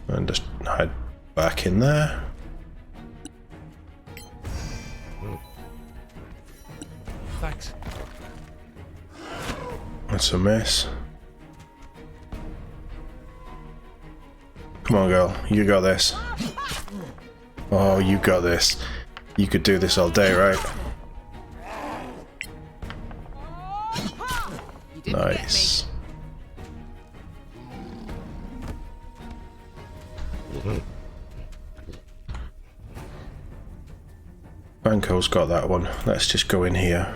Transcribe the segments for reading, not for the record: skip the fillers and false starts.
And just hide back in there. Thanks. That's a miss. Come on, girl. You got this. Oh, you got this. You could do this all day, right? Nice. Banco's got that one. Let's just go in here.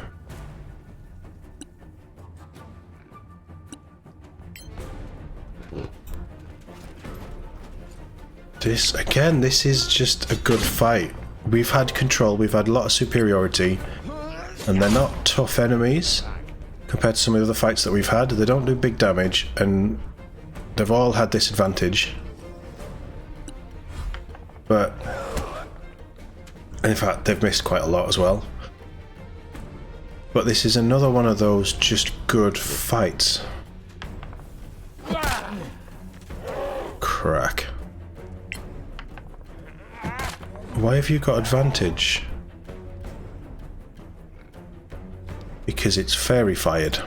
This, again, this is just a good fight. We've had control, we've had a lot of superiority, and they're not tough enemies compared to some of the other fights that we've had. They don't do big damage, and they've all had this advantage. But, in fact, they've missed quite a lot as well. But this is another one of those just good fights. Crack. Why have you got advantage? Because it's fairy fired.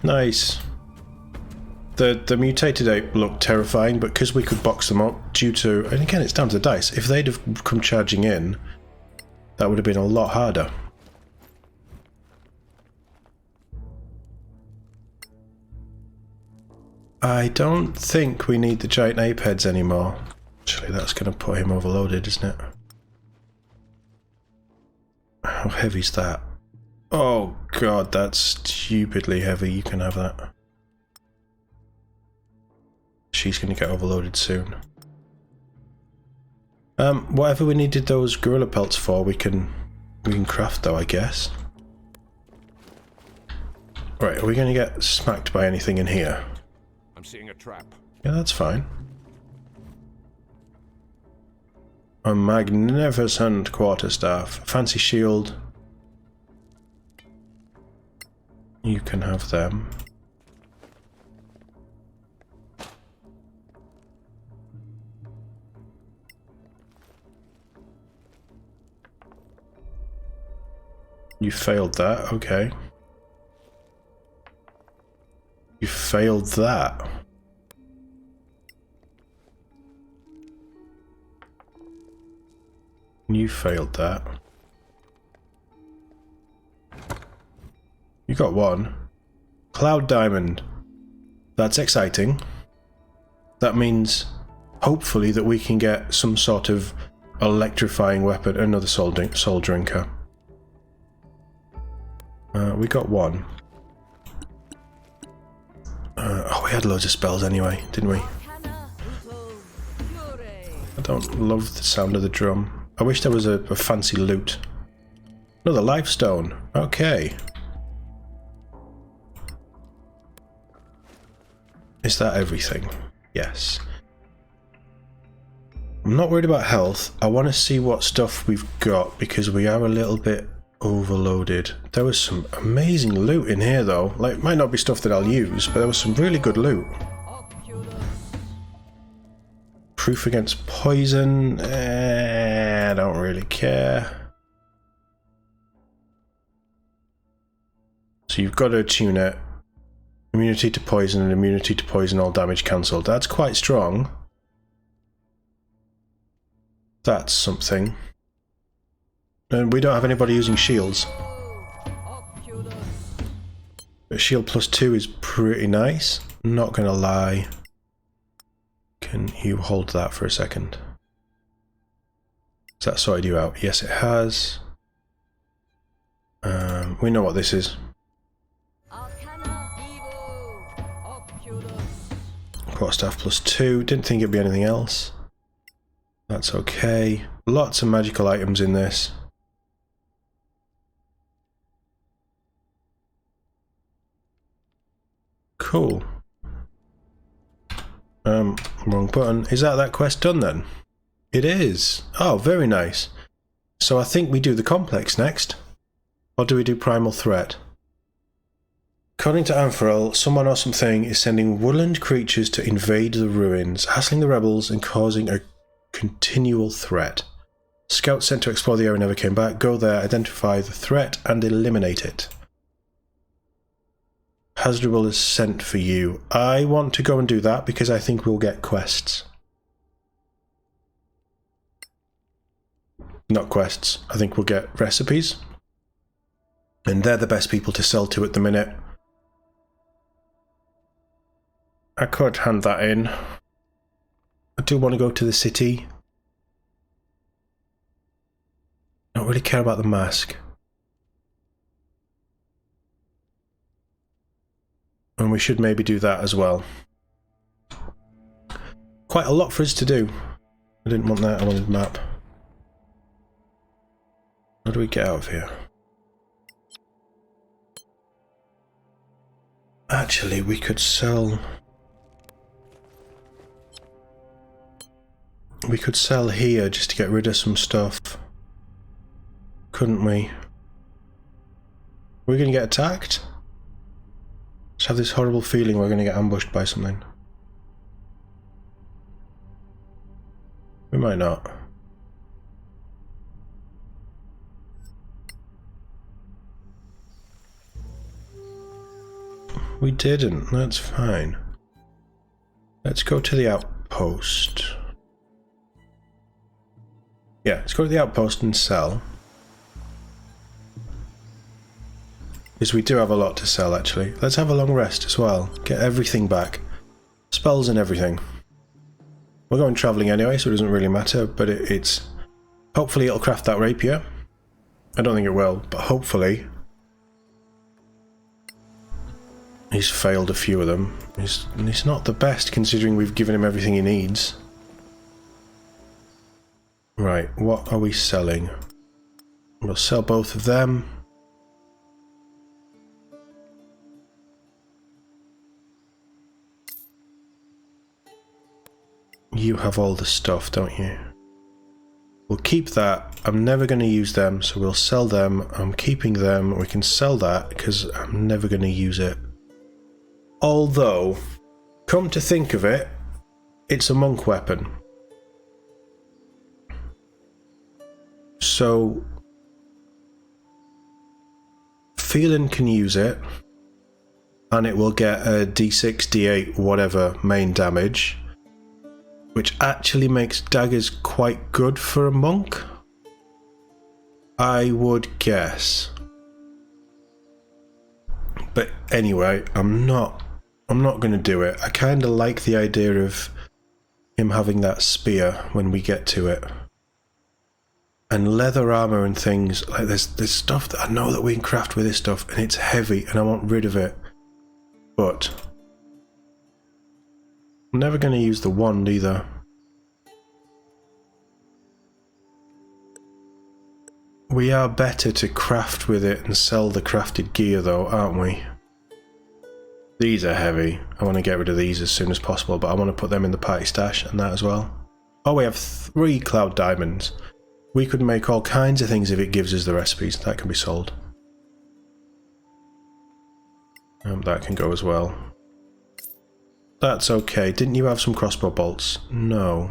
Nice. The mutated ape looked terrifying, but because we could box them up due to, and again it's down to the dice, if they'd have come charging in, that would have been a lot harder. I don't think we need the giant ape heads anymore. Actually, that's going to put him overloaded, isn't it? How heavy's that? Oh god, that's stupidly heavy. You can have that. She's going to get overloaded soon. Whatever we needed those gorilla pelts for, we can craft though, I guess. Right, are we going to get smacked by anything in here? I'm seeing a trap. Yeah, that's fine. A magnificent quarterstaff. Fancy shield. You can have them. You failed that, okay. You failed that. You failed that. You got one. Cloud Diamond. That's exciting. That means, hopefully, that we can get some sort of electrifying weapon. Another soul drinker. We got one. Oh, we had loads of spells anyway, didn't we? I don't love the sound of the drum. I wish there was a fancy loot. Another life stone. Okay. Is that everything? Yes. I'm not worried about health. I want to see what stuff we've got because we are a little bit overloaded. There was some amazing loot in here though. Like, it might not be stuff that I'll use, but there was some really good loot. Proof against poison. I don't really care. So you've got to attune it. Immunity to poison and immunity to poison, all damage cancelled. That's quite strong. That's something. And we don't have anybody using shields. But shield +2 is pretty nice. Not gonna lie. Can you hold that for a second? Has that sorted you out? Yes, it has. We know what this is. Quarterstaff +2. Didn't think it'd be anything else. That's okay. Lots of magical items in this. Cool. Wrong button. Is that quest done then? It is. Oh, very nice. So I think we do the complex next. Or do we do primal threat? According to Ampharel, someone or something is sending woodland creatures to invade the ruins, hassling the rebels and causing a continual threat. Scouts sent to explore the area never came back. Go there, identify the threat, and eliminate it. Hasdrubal is sent for you. I want to go and do that because I think we'll get quests. Not quests. I think we'll get recipes. And they're the best people to sell to at the minute. I could hand that in. I do want to go to the city. I don't really care about the mask. And we should maybe do that as well. Quite a lot for us to do. I didn't want that, I wanted a map. How do we get out of here? Actually, we could sell... We could sell here just to get rid of some stuff. Couldn't we? We're going to get attacked? Just have this horrible feeling we're going to get ambushed by something. We might not. We didn't, that's fine. Let's go to the outpost. Yeah, let's go to the outpost and sell. Because we do have a lot to sell, actually. Let's have a long rest as well. Get everything back. Spells and everything. We're going travelling anyway, so it doesn't really matter, but it's... Hopefully it'll craft that rapier. I don't think it will, but hopefully... He's failed a few of them. He's not the best, considering we've given him everything he needs. Right, what are we selling? We'll sell both of them. You have all the stuff, don't you? We'll keep that. I'm never going to use them, so we'll sell them. I'm keeping them. We can sell that because I'm never going to use it. Although, come to think of it, it's a monk weapon. So, Phelan can use it, and it will get a d6, d8, whatever main damage, which actually makes daggers quite good for a monk, I would guess. But anyway, I'm not going to do it. I kind of like the idea of him having that spear when we get to it. And leather armor and things, like there's stuff that I know that we can craft with this stuff, and it's heavy and I want rid of it. But I'm never going to use the wand either. We are better to craft with it and sell the crafted gear though, aren't we? These are heavy. I want to get rid of these as soon as possible, but I want to put them in the party stash and that as well. Oh, we have 3 cloud diamonds. We could make all kinds of things if it gives us the recipes. That can be sold. That can go as well. That's okay. Didn't you have some crossbow bolts? No.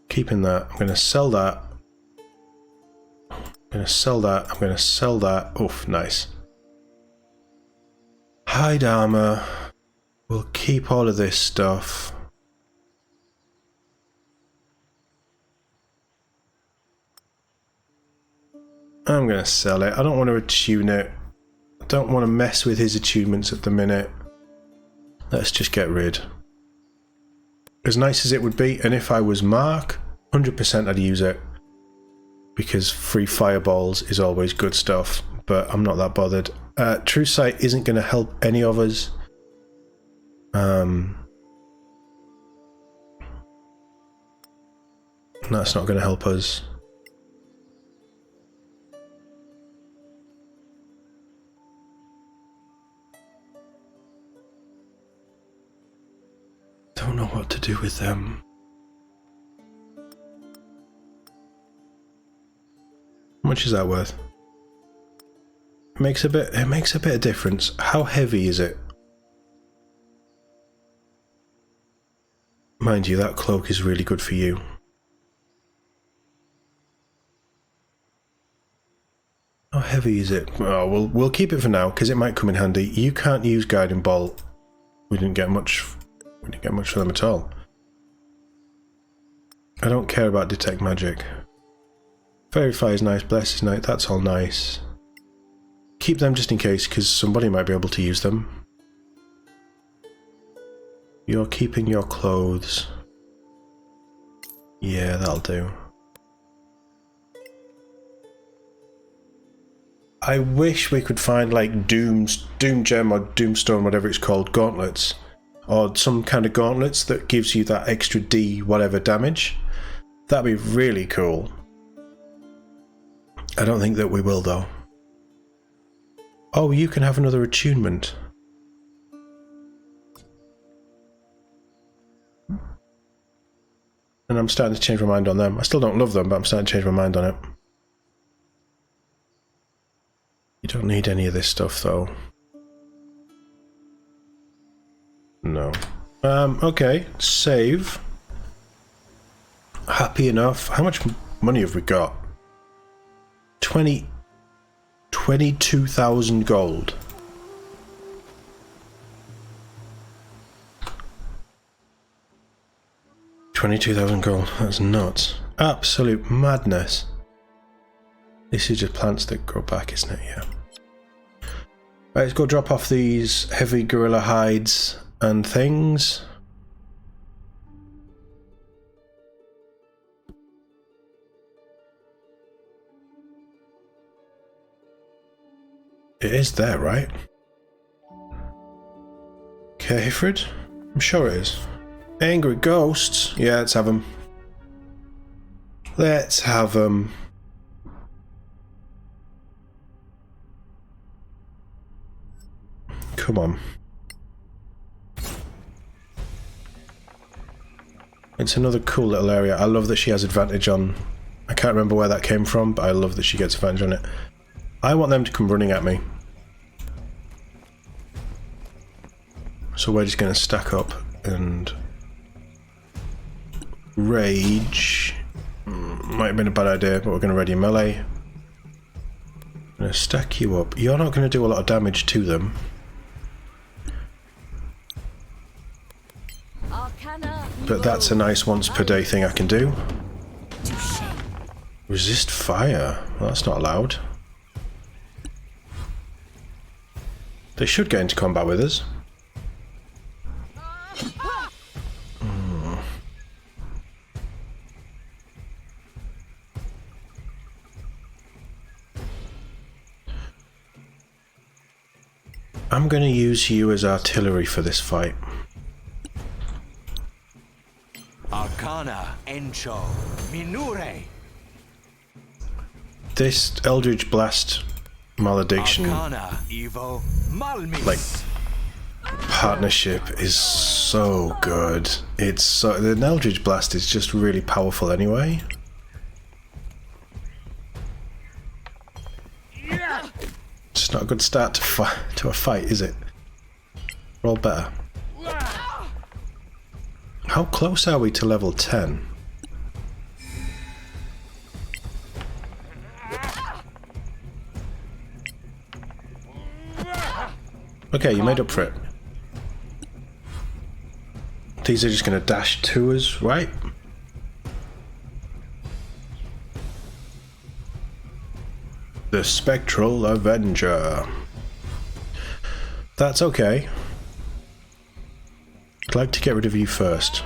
Keeping that. I'm going to sell that. I'm going to sell that. I'm going to sell that. Oof, nice. Hide armor. We'll keep all of this stuff. I'm going to sell it. I don't want to attune it. I don't want to mess with his attunements at the minute. Let's just get rid. As nice as it would be, and if I was Mark, 100% I'd use it. Because free fireballs is always good stuff, but I'm not that bothered. True Sight isn't going to help any of us. That's not going to help us. Don't know what to do with them. How much is that worth? makes a bit of difference. How heavy is it? Mind you, that cloak is really good for you. How heavy is it? Oh, we'll keep it for now because it might come in handy. You can't use guiding bolt. We didn't get much for them at all. I don't care about detect magic. Verify is nice, bless is nice, that's all nice. Keep them just in case, because somebody might be able to use them. You're keeping your clothes. Yeah, that'll do. I wish we could find like Doom Gem or Doomstone, whatever it's called, gauntlets. Or some kind of gauntlets that gives you that extra D whatever damage. That'd be really cool. I don't think that we will though. Oh, you can have another attunement. And I'm starting to change my mind on them. I still don't love them, but I'm starting to change my mind on it. You don't need any of this stuff though. No. Okay, save. Happy enough. How much money have we got? 22,000 gold. $22,000 gold. That's nuts. Absolute madness. This is just plants that grow back, isn't it? Yeah. Right, let's go drop off these heavy gorilla hides and things. It is there, right? Okay, Fred. I'm sure it is. Angry ghosts. Yeah, let's have them. Let's have them. Come on. It's another cool little area. I love that she has advantage on... I can't remember where that came from, but I love that she gets advantage on it. I want them to come running at me. So we're just going to stack up and... Rage. Might have been a bad idea, but we're going to ready melee. I'm going to stack you up. You're not going to do a lot of damage to them. But that's a nice once per day thing I can do. Resist fire. Well, that's not allowed. They should get into combat with us. I'm going to use you as artillery for this fight. Arcana Encho Minure. This Eldritch Blast malediction, Arcana Evo Malmis. like, partnership is so good. It's so... The Eldritch Blast is just really powerful anyway. It's not a good start to a fight, is it? Roll better. How close are we to level 10? Okay, you made up for it. These are just going to dash to us, right? The Spectral Avenger. That's okay. I'd like to get rid of you first.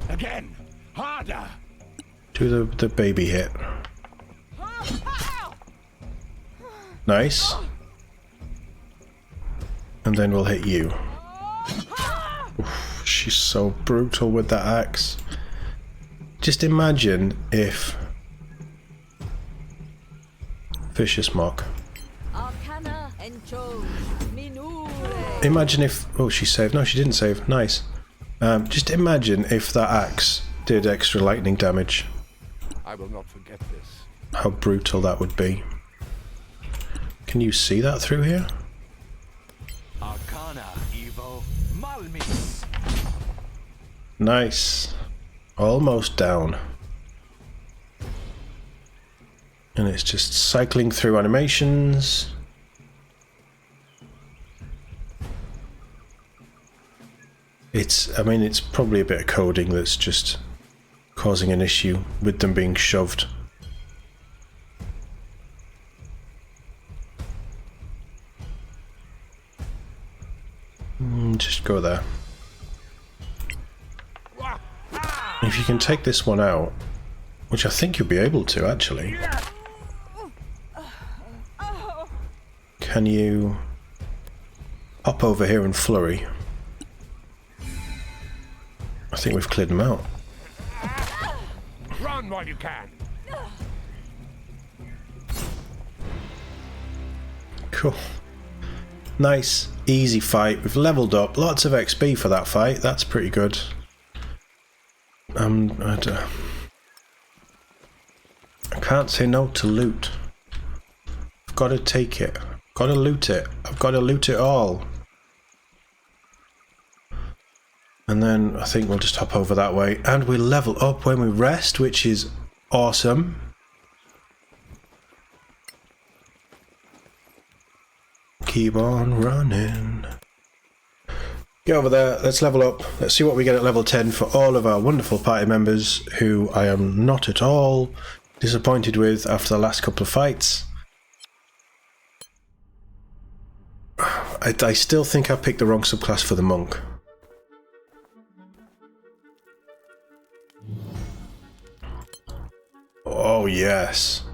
Again, harder. Do the baby hit. Nice. And then we'll hit you. Oof, she's so brutal with that axe. Just imagine if... Vicious Mock. Imagine if... Oh, she saved. No, she didn't save. Nice. Just imagine if that axe did extra lightning damage. I will not forget this. How brutal that would be. Can you see that through here? Arcana Evo Malmi. Nice. Almost down. And it's just cycling through animations. I mean, it's probably a bit of coding that's just causing an issue with them being shoved. Just go there. If you can take this one out, which I think you'll be able to actually. Can you hop over here and flurry? I think we've cleared them out. Run while you can. Cool. Nice, easy fight. We've leveled up. Lots of XP for that fight. That's pretty good. I can't say no to loot. I've got to take it. I've got to loot it. I've got to loot it all. And then I think we'll just hop over that way. And we level up when we rest, which is awesome. Keep on running. Get over there, let's level up. Let's see what we get at level 10 for all of our wonderful party members, who I am not at all disappointed with after the last couple of fights. I still think I picked the wrong subclass for the monk. Oh yes.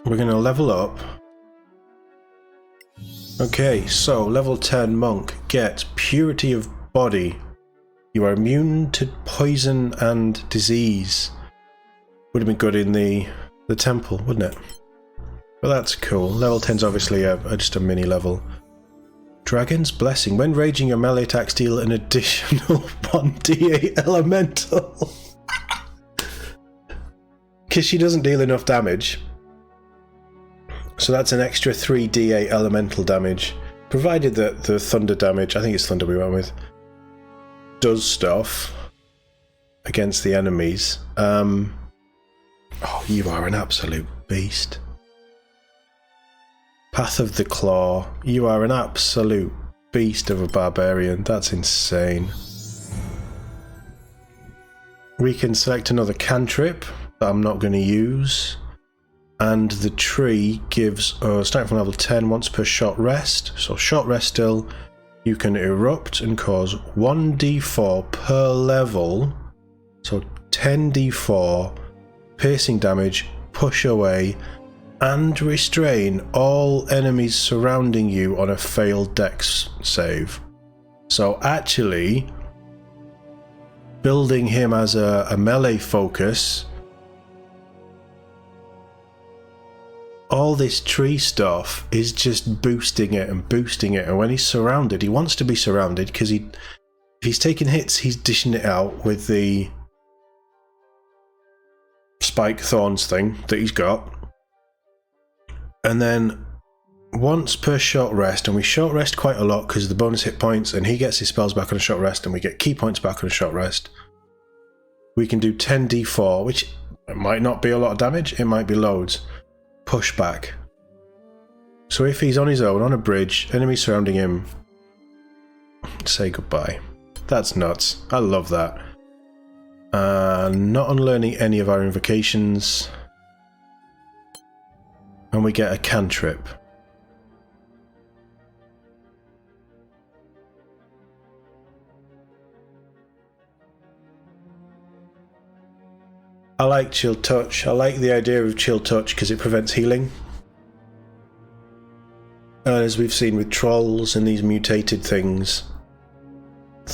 We're going to level up. Okay, so level 10 monk, get purity of body. You are immune to poison and disease. Would have been good in the temple, wouldn't it? But that's cool. Level 10's obviously just a mini level. Dragon's Blessing. When raging, your melee attacks deal an additional 1d8 elemental. Because she doesn't deal enough damage. So that's an extra 3d8 elemental damage. Provided that the thunder damage, I think it's thunder we went with, does stuff against the enemies. Oh, you are an absolute beast. Path of the Claw. You are an absolute beast of a barbarian. That's insane. We can select another cantrip that I'm not going to use. And the tree gives, starting from level 10, once per short rest. So short rest still, you can erupt and cause 1d4 per level. So 10d4 piercing damage, push away, and restrain all enemies surrounding you on a failed dex save. So actually, building him as a melee focus, all this tree stuff is just boosting it and boosting it, and when he's surrounded, he wants to be surrounded because if he's taking hits, he's dishing it out with the spike thorns thing that he's got. And then once per short rest, and we short rest quite a lot because of the bonus hit points, and he gets his spells back on a short rest, and we get key points back on a short rest, we can do 10d4, which might not be a lot of damage, it might be loads. Pushback. So if he's on his own on a bridge, enemies surrounding him, say goodbye. That's nuts. I love that. Not unlearning any of our invocations, and we get a cantrip. I like Chill Touch. I like the idea of Chill Touch because it prevents healing. As we've seen with trolls and these mutated things,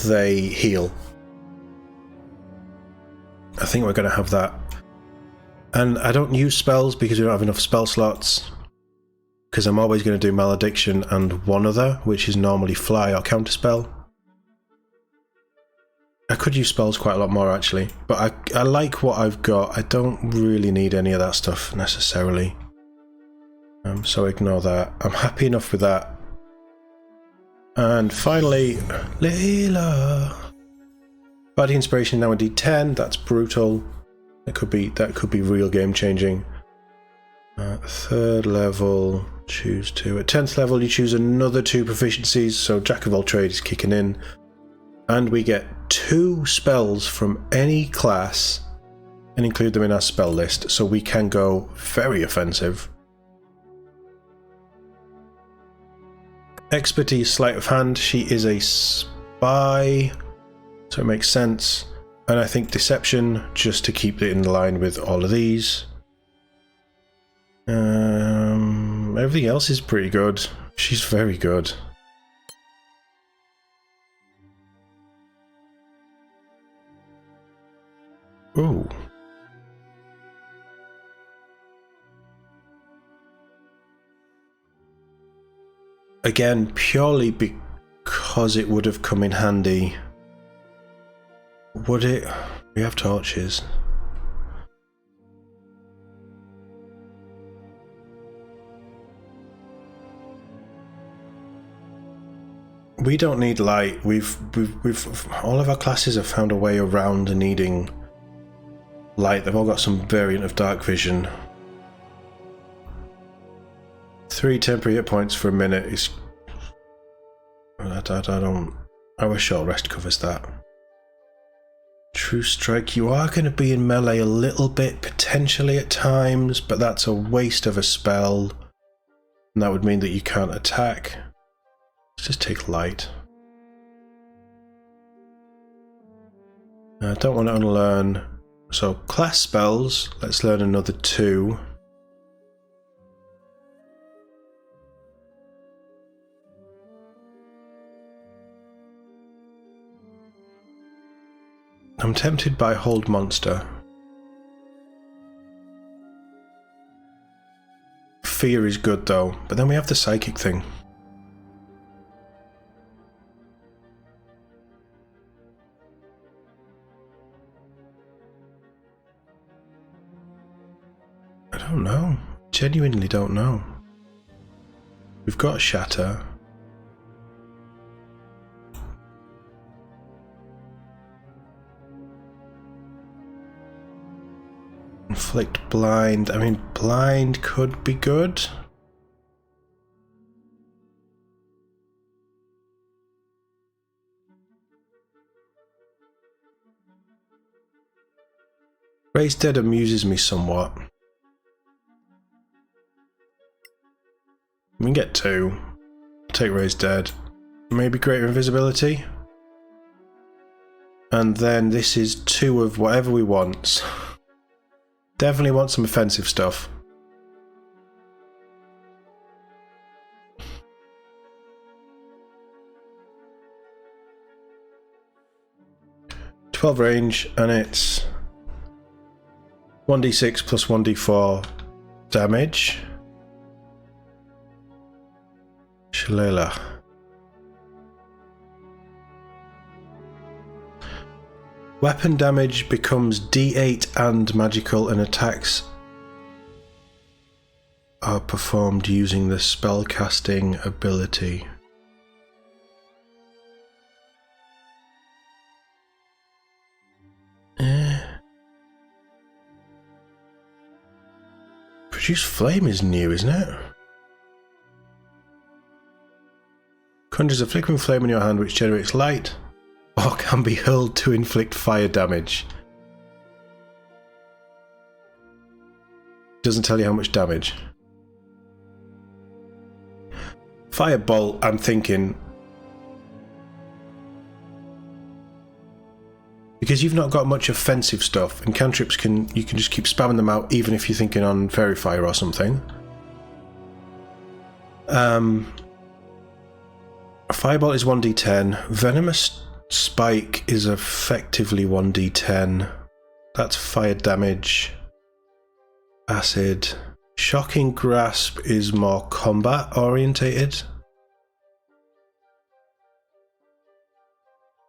they heal. I think we're going to have that. And I don't use spells because we don't have enough spell slots, because I'm always going to do Malediction and one other, which is normally Fly or Counterspell. I could use spells quite a lot more actually, but I like what I've got. I don't really need any of that stuff necessarily. So ignore that. I'm happy enough with that. And finally, Layla. Body inspiration now a D10. That's brutal. That could be real game changing. 3rd level, choose 2. At 10th level, you choose another 2 proficiencies. So Jack of all trades is kicking in, and we get 2 spells from any class and include them in our spell list. So we can go very offensive. Expertise, sleight of hand. She is a spy, so it makes sense. And I think deception, just to keep it in line with all of these. Everything else is pretty good. She's very good. Ooh. Again, purely because it would have come in handy. Would it? We have torches. We don't need light. We've all of our classes have found a way around needing light. They've all got some variant of dark vision. 3 temporary hit points for a minute is... I don't... Our short rest covers that. True strike. You are going to be in melee a little bit, potentially at times, but that's a waste of a spell. And that would mean that you can't attack. Let's just take light. I don't want to unlearn. So class spells, let's learn another 2. I'm tempted by Hold Monster. Fear is good though, but then we have the psychic thing. I don't know. Genuinely don't know. We've got Shatter. Inflict blind. I mean, blind could be good. Raise Dead amuses me somewhat. We can get 2. Take Raise Dead. Maybe Greater Invisibility. And then this is 2 of whatever we want. Definitely want some offensive stuff. .12 range, and it's 1d6 plus 1d4 damage. Shillelagh. Weapon damage becomes D8 and magical, and attacks are performed using the spellcasting ability. Produce flame is new, isn't it? Conjures a flickering flame in your hand which generates light, or can be hurled to inflict fire damage. Doesn't tell you how much damage. Firebolt, I'm thinking. Because you've not got much offensive stuff, and cantrips you can just keep spamming them out even if you're thinking on Fairy Fire or something. Firebolt is 1d10. Venomous Spike is effectively 1d10. That's fire damage. Acid. Shocking Grasp is more combat orientated.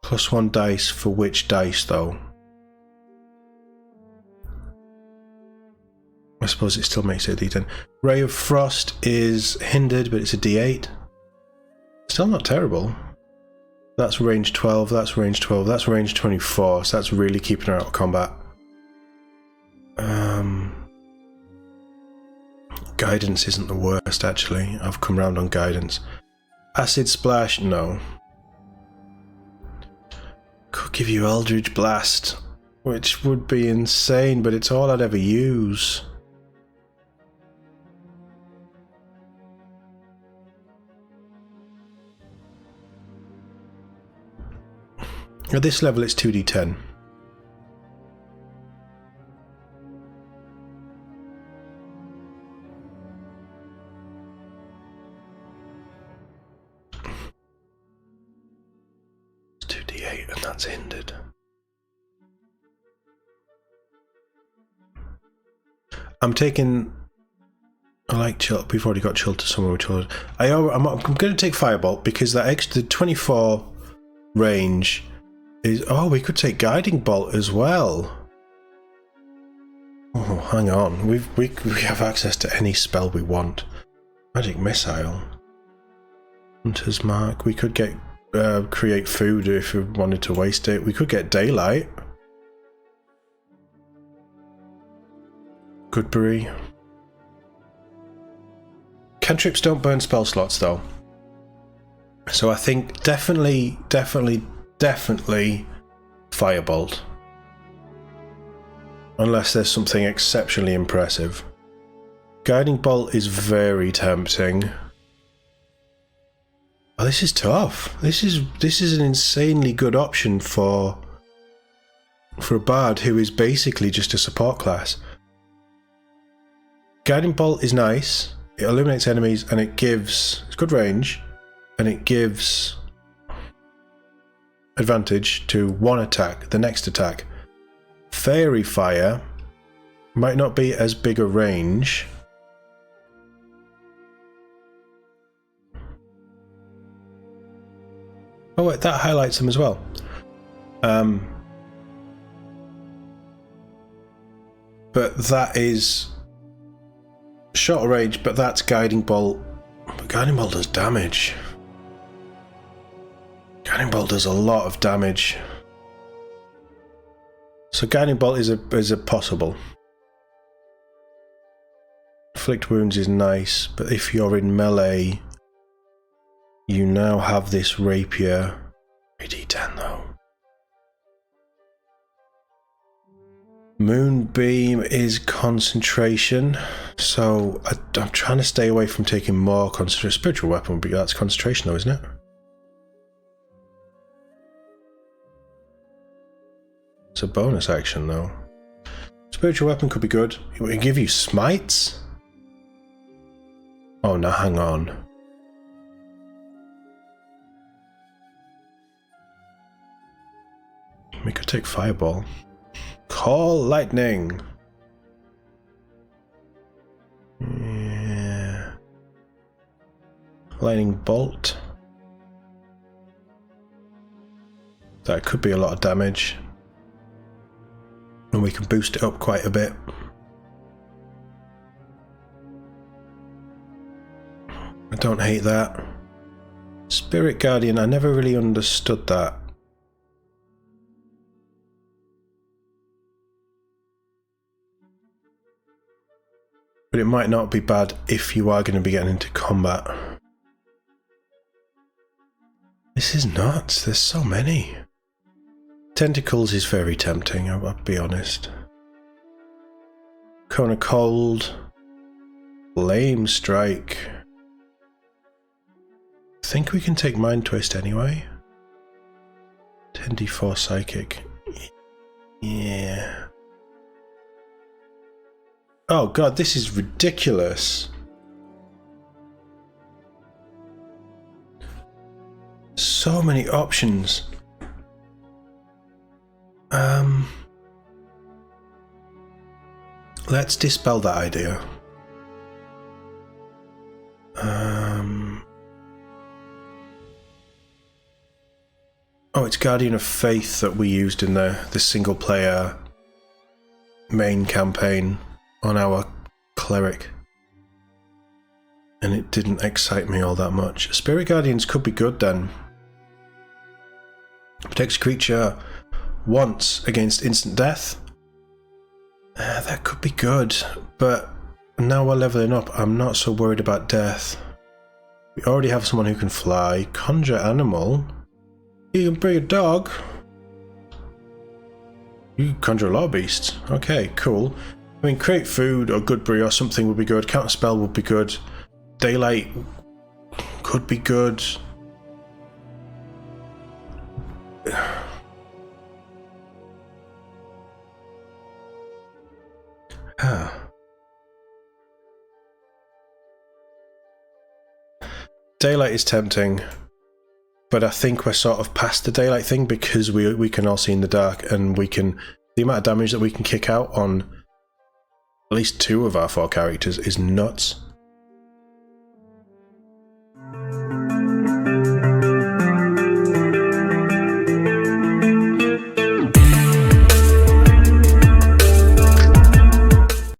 +1 dice for which dice though? I suppose it still makes it a D10. Ray of Frost is hindered, but it's a D8. Still not terrible. That's range 12, that's range 12, that's range 24, so that's really keeping her out of combat. Guidance isn't the worst, actually. I've come round on guidance. Acid Splash, no. Could give you Eldritch Blast, which would be insane, but it's all I'd ever use. At this level it's 2d10. It's 2d8 and that's hindered. I'm taking... I like chill. We've already got chill to somewhere. I'm going to take Firebolt because that extra 24 range is... Oh, we could take Guiding Bolt as well. Oh, hang on. We have access to any spell we want. Magic Missile. Hunter's Mark. We could get create food if we wanted to waste it. We could get Daylight. Goodberry. Cantrips don't burn spell slots though. So I think definitely Firebolt. Unless there's something exceptionally impressive. Guiding Bolt is very tempting. Oh, this is tough. This is an insanely good option for a bard who is basically just a support class. Guiding Bolt is nice. It illuminates enemies and it's good range, and it gives advantage to one attack, the next attack. Fairy Fire might not be as big a range. Oh wait, that highlights them as well. But that is shorter range, but that's Guiding Bolt. But Guiding Bolt does damage. Guiding Bolt does a lot of damage. So Guiding Bolt is a possible. Inflict Wounds is nice, but if you're in melee, you now have this rapier. 3d10 though. Moonbeam is concentration, so I'm trying to stay away from taking more concentration. Spiritual Weapon would be, that's concentration though, isn't it? It's a bonus action though. Spiritual Weapon could be good. It would give you smites? Oh no, hang on. We could take Fireball. Call Lightning! Yeah. Lightning Bolt. That could be a lot of damage. And we can boost it up quite a bit. I don't hate that. Spirit Guardian, I never really understood that. But it might not be bad if you are going to be getting into combat. This is nuts, there's so many. Tentacles is very tempting, I'll be honest. Cone of Cold. Flame Strike. I think we can take Mind Twist anyway. 10d4 Psychic. Yeah. Oh god, this is ridiculous. So many options. Let's dispel that idea. Oh, it's Guardian of Faith that we used in the single player main campaign on our cleric. And it didn't excite me all that much. Spirit Guardians could be good then. Protects creature once against instant death. That could be good, but now we're leveling up, I'm not so worried about death. We already have someone who can fly. Conjure animal. You can bring a dog. You can conjure a lot of beasts. Okay, cool. I mean, create food or good brew or something would be good. Counter spell would be good. Daylight could be good. Daylight is tempting, but I think we're sort of past the daylight thing because we can all see in the dark, and we can, the amount of damage that we can kick out on at least 2 of our 4 characters is nuts.